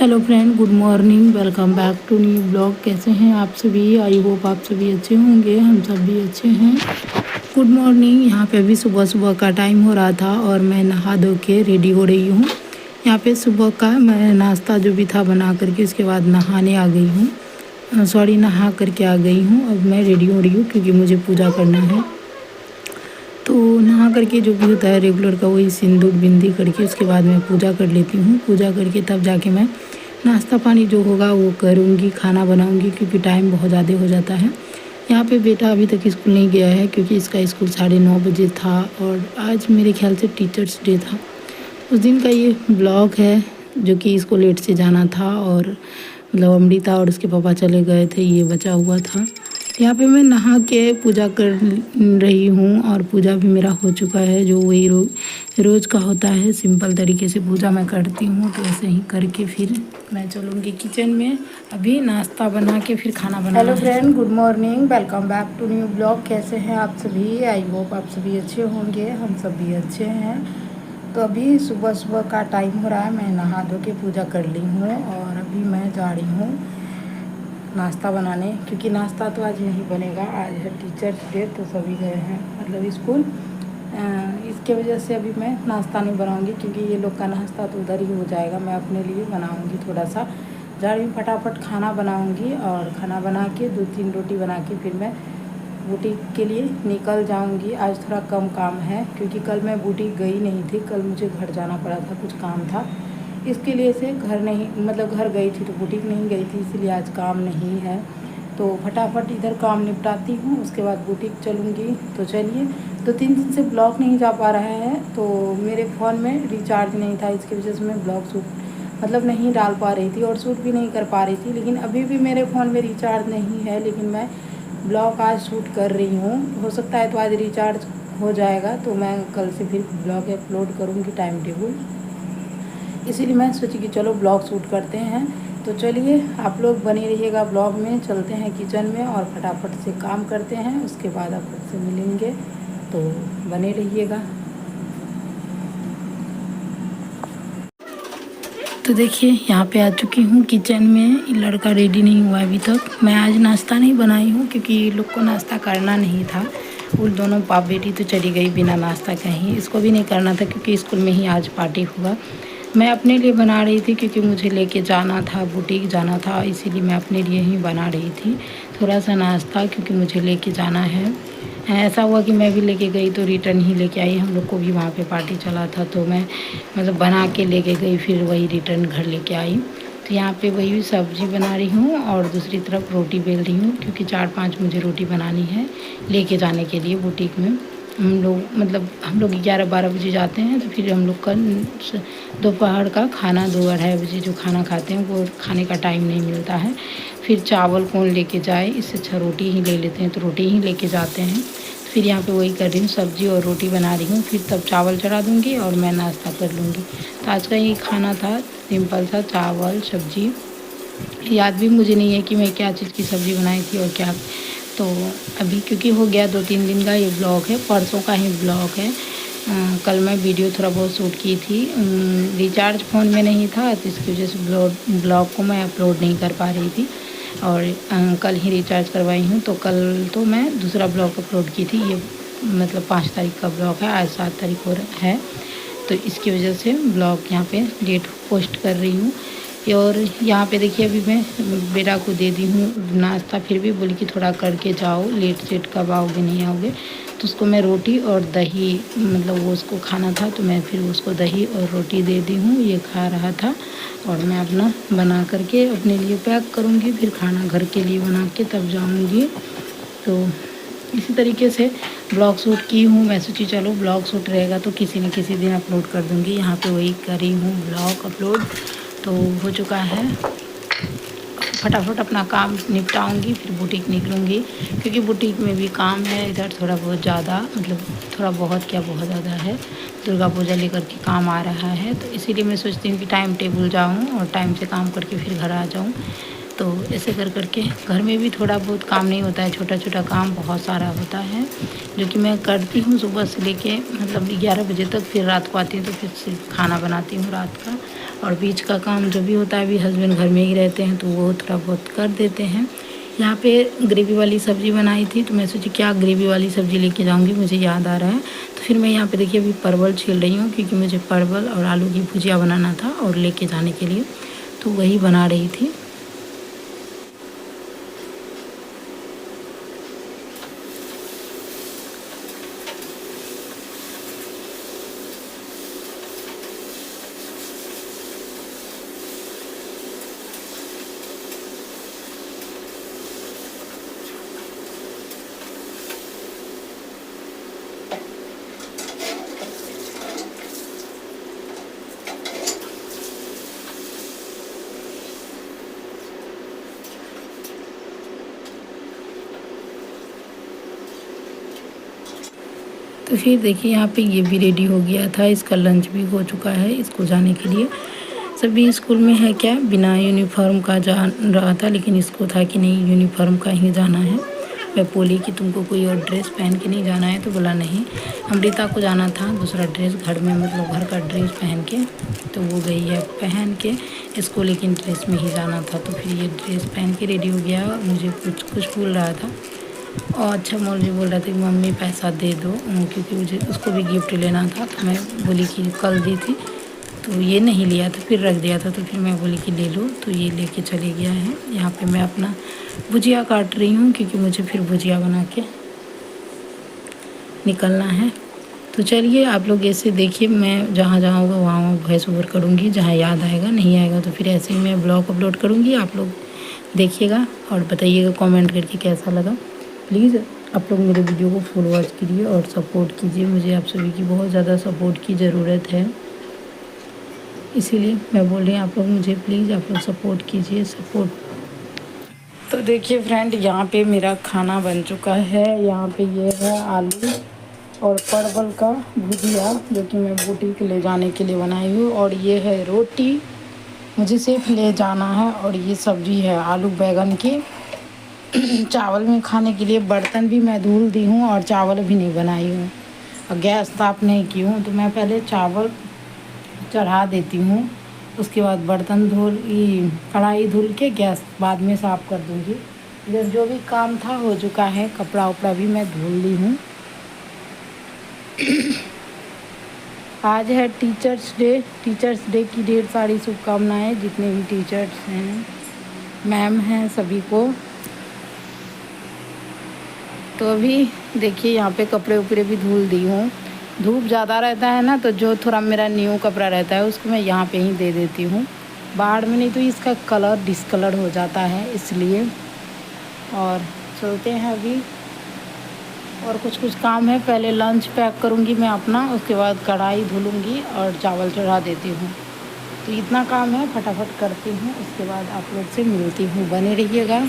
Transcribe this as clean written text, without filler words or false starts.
Hello friend, good morning. Welcome back to new blog. कैसे हैं आप सभी? आई होप आप सभी अच्छे होंगे। हम सब भी अच्छे हैं। Good morning. यहाँ पे अभी सुबह सुबह का टाइम हो रहा था और मैं नहा धो के रेडी हो रही हूँ। यहाँ पे सुबह का मैं नाश्ता जो भी था बना करके उसके बाद नहाने आ गई हूँ। सॉरी, नहा करके आ गई हूँ। अब मैं रेडी हो रही हूँ क्योंकि मुझे पूजा करना है। तो नहा करके जो भी होता है रेगुलर का वही सिंदूर बिंदी करके उसके बाद मैं पूजा कर लेती हूँ। पूजा करके तब जाके मैं नाश्ता पानी जो होगा वो करूँगी, खाना बनाऊँगी क्योंकि टाइम बहुत ज़्यादा हो जाता है। यहाँ पे बेटा अभी तक स्कूल नहीं गया है क्योंकि इसका स्कूल 9:30 बजे था और आज मेरे ख्याल से टीचर्स डे था। उस दिन का ये ब्लॉग है जो कि इसको लेट से जाना था और मतलब अमृता और उसके पापा चले गए थे, ये बचा हुआ था। यहाँ पे मैं नहा के पूजा कर रही हूँ और पूजा भी मेरा हो चुका है जो वही रोज़ का होता है। सिंपल तरीके से पूजा मैं करती हूँ। तो ऐसे ही करके फिर मैं चलूँगी किचन में। अभी नाश्ता बना के फिर खाना बनाना। Hello friend, good morning. Welcome back to new blog. कैसे हैं आप सभी? आई होप आप सभी अच्छे होंगे। हम सब भी अच्छे हैं। तो अभी सुबह सुबह का टाइम हो रहा है। मैं नहा धो के पूजा कर ली हूँ और अभी मैं जा रही हूँ नाश्ता बनाने क्योंकि नाश्ता तो आज नहीं बनेगा। आज है टीचर्स डे तो सभी गए हैं मतलब स्कूल। इसके वजह से अभी मैं नाश्ता नहीं बनाऊंगी क्योंकि ये लोग का नाश्ता तो उधर ही हो जाएगा। मैं अपने लिए बनाऊंगी थोड़ा सा। जा रही हूँ, फटाफट खाना बनाऊंगी और खाना बना के 2-3 रोटी बना के फिर मैं बुटीक के लिए निकल जाऊंगी। आज थोड़ा कम काम है क्योंकि कल मैं बुटीक गई नहीं थी। कल मुझे घर जाना पड़ा था, कुछ काम था, इसके लिए से घर नहीं मतलब घर गई थी तो बुटीक नहीं गई थी, इसलिए आज काम नहीं है। तो फटाफट इधर काम निपटाती हूँ, उसके बाद बुटीक चलूँगी। तो चलिए, 2-3 दिन से ब्लॉग नहीं जा पा रहा है तो मेरे फ़ोन में रिचार्ज नहीं था, इसकी वजह से मैं ब्लॉग शूट मतलब नहीं डाल पा रही थी और शूट भी नहीं कर पा रही थी। लेकिन अभी भी मेरे फ़ोन में रिचार्ज नहीं है, लेकिन मैं ब्लॉग आज शूट कर रही हूँ। हो सकता है तो आज रिचार्ज हो जाएगा तो मैं कल से फिर ब्लॉग अपलोड करूँगी टाइम टेबल। इसीलिए मैं सोची कि चलो ब्लॉग शूट करते हैं। तो चलिए आप लोग बने रहिएगा ब्लॉग में। चलते हैं किचन में और फटाफट से काम करते हैं, उसके बाद आप लोग से मिलेंगे। तो बने रहिएगा। तो देखिए यहाँ पे आ चुकी हूँ किचन में। लड़का रेडी नहीं हुआ अभी तक। मैं आज नाश्ता नहीं बनाई हूँ क्योंकि ये लोग को नाश्ता करना नहीं था। उन दोनों बाप बेटी तो चली गई बिना नाश्ता कहीं। इसको भी नहीं करना था क्योंकि स्कूल में ही आज पार्टी होगा। मैं अपने लिए बना रही थी क्योंकि मुझे लेके जाना था, बुटीक जाना था, इसीलिए मैं अपने लिए ही बना रही थी थोड़ा सा नाश्ता क्योंकि मुझे लेके जाना है। ऐसा हुआ कि मैं भी लेके गई तो रिटर्न ही लेके आई। हम लोग को भी वहाँ पे पार्टी चला था तो मैं मतलब बना के लेके गई, फिर वही रिटर्न घर लेके आई। तो यहाँ पे वही सब्ज़ी बना रही हूँ और दूसरी तरफ रोटी बेल रही हूँ क्योंकि 4-5 मुझे रोटी बनानी है लेके जाने के लिए बुटीक में। हम लोग 11-12 बजे जाते हैं तो फिर हम लोग का दोपहर का खाना 2-2:30 बजे जो खाना खाते हैं वो खाने का टाइम नहीं मिलता है। फिर चावल कौन लेके जाए, इससे अच्छा रोटी ही ले लेते हैं तो रोटी ही लेके जाते हैं। फिर यहाँ पे वही कर रही हूँ, सब्ज़ी और रोटी बना रही हूँ। फिर तब चावल चढ़ा दूँगी और मैं नाश्ता कर लूँगी। तो आज का ये खाना था, सिंपल सा चावल सब्ज़ी। याद भी मुझे नहीं है कि मैं क्या चीज़ की सब्ज़ी बनाई थी और क्या। तो अभी क्योंकि हो गया 2-3 दिन का ये ब्लॉग है, परसों का ही ब्लॉग है। कल मैं वीडियो थोड़ा बहुत शूट की थी। रिचार्ज फ़ोन में नहीं था तो इसकी वजह से ब्लॉग को मैं अपलोड नहीं कर पा रही थी और कल ही रिचार्ज करवाई हूँ। तो कल तो मैं दूसरा ब्लॉग अपलोड की थी। ये मतलब 5 तारीख का ब्लॉग है, आज 7 तारीख है तो इसकी वजह से ब्लॉग यहाँ पे लेट पोस्ट कर रही हूँ। और यहाँ पे देखिए अभी मैं बेटा को दे दी हूँ नाश्ता, फिर भी बोली कि थोड़ा करके जाओ, लेट सेट कब आओगे नहीं आओगे। तो उसको मैं रोटी और दही मतलब वो उसको खाना था तो मैं फिर उसको दही और रोटी दे दी हूँ। ये खा रहा था और मैं अपना बना करके अपने लिए पैक करूँगी, फिर खाना घर के लिए बना के तब जाऊँगी। तो इसी तरीके से ब्लॉग शूट की हूँ। मैं सोची चलो ब्लॉग शूट रहेगा तो किसी न किसी दिन अपलोड कर दूँगी। यहाँ पे वही करी हूँ ब्लॉग अपलोड। तो हो चुका है, फटाफट अपना काम निपटाऊंगी फिर बुटीक निकलूँगी क्योंकि बुटीक में भी काम है इधर थोड़ा बहुत ज़्यादा, मतलब थोड़ा बहुत क्या बहुत ज़्यादा है। दुर्गा पूजा लेकर के काम आ रहा है तो इसीलिए मैं सोचती हूँ कि टाइम टेबल जाऊँ और टाइम से काम करके फिर घर आ जाऊँ। तो ऐसे कर करके घर में भी थोड़ा बहुत काम नहीं होता है, छोटा छोटा काम बहुत सारा होता है जो कि मैं करती हूँ सुबह से लेके मतलब 11 बजे तक। फिर रात को आती हूँ तो फिर सिर्फ खाना बनाती हूँ रात का, और बीच का काम जो भी होता है, अभी हस्बैंड घर में ही रहते हैं तो वो थोड़ा बहुत कर देते हैं। यहाँ पे ग्रेवी वाली सब्ज़ी बनाई थी तो मैं सोची क्या ग्रेवी वाली सब्ज़ी लेके जाऊँगी, मुझे याद आ रहा है। तो फिर मैं यहाँ पे देखिए अभी परवल छील रही हूँ क्योंकि मुझे परवल और आलू की भुजिया बनाना था और लेके जाने के लिए, तो वही बना रही थी। तो फिर देखिए यहाँ पे ये भी रेडी हो गया था, इसका लंच भी हो चुका है, इसको जाने के लिए। सभी स्कूल में है क्या बिना यूनिफॉर्म का जा रहा था, लेकिन इसको था कि नहीं यूनिफॉर्म का ही जाना है। मैं बोली कि तुमको कोई और ड्रेस पहन के नहीं जाना है, तो बोला नहीं। अमृता को जाना था दूसरा ड्रेस घर में, मतलब घर का ड्रेस पहन के, तो वो गई है पहन के इसको, लेकिन ड्रेस में ही जाना था। तो फिर ये ड्रेस पहन के रेडी हो गया और मुझे कुछ बोल रहा था। और अच्छा मौलवी बोल रहा था कि मम्मी पैसा दे दो, क्योंकि मुझे उसको भी गिफ्ट लेना था। तो मैं बोली कि कल दी थी तो ये नहीं लिया था, फिर रख दिया था, तो फिर मैं बोली कि ले लो, तो ये लेके चले गया है। यहाँ पे मैं अपना भुजिया काट रही हूँ क्योंकि मुझे फिर भुजिया बना के निकलना है। तो चलिए आप लोग ऐसे देखिए, मैं जहाँ जहाँ होगा वहाँ वॉइस ओवर करूँगी, जहाँ याद आएगा, नहीं आएगा तो फिर ऐसे ही मैं ब्लॉग अपलोड करूँगी। आप लोग देखिएगा और बताइएगा कमेंट करके कैसा लगा। प्लीज़ आप लोग मेरे वीडियो को फुल वॉच कीजिए और सपोर्ट कीजिए, मुझे आप सभी की बहुत ज़्यादा सपोर्ट की ज़रूरत है, इसीलिए मैं बोल रही हूँ आप लोग मुझे प्लीज़ आप लोग सपोर्ट कीजिए, सपोर्ट। तो देखिए फ्रेंड, यहाँ पे मेरा खाना बन चुका है। यहाँ पे ये है आलू और परवल का भुजिया जो कि मैं बुटीक ले जाने के लिए बनाई हूँ, और ये है रोटी मुझे सिर्फ ले जाना है, और ये सब्ज़ी है आलू बैगन की। चावल में खाने के लिए बर्तन भी मैं धुल दी हूँ और चावल भी नहीं बनाई हूँ, और गैस साफ नहीं की हूँ। तो मैं पहले चावल चढ़ा देती हूँ, उसके बाद बर्तन धुल कढ़ाई धुल के गैस बाद में साफ़ कर दूँगी। इधर जो भी काम था हो चुका है, कपड़ा उपड़ा भी मैं धुल ली हूँ। आज है टीचर्स डे की ढेर सारी शुभकामनाएं जितने भी टीचर्स हैं, मैम हैं, सभी को। तो अभी देखिए यहाँ पे कपड़े उपड़े भी धुल दी हूँ। धूप ज़्यादा रहता है ना, तो जो थोड़ा मेरा न्यू कपड़ा रहता है उसको मैं यहाँ पे ही दे देती हूँ, बाहर में नहीं तो इसका कलर डिसकलर हो जाता है, इसलिए। और चलते हैं अभी, और कुछ काम है। पहले लंच पैक करूँगी मैं अपना, उसके बाद कढ़ाई धुलूँगी और चावल चढ़ा देती हूँ। तो इतना काम है, फटाफट करती हूँ, उसके बाद आप लोग से मिलती हूँ, बने रहिएगा।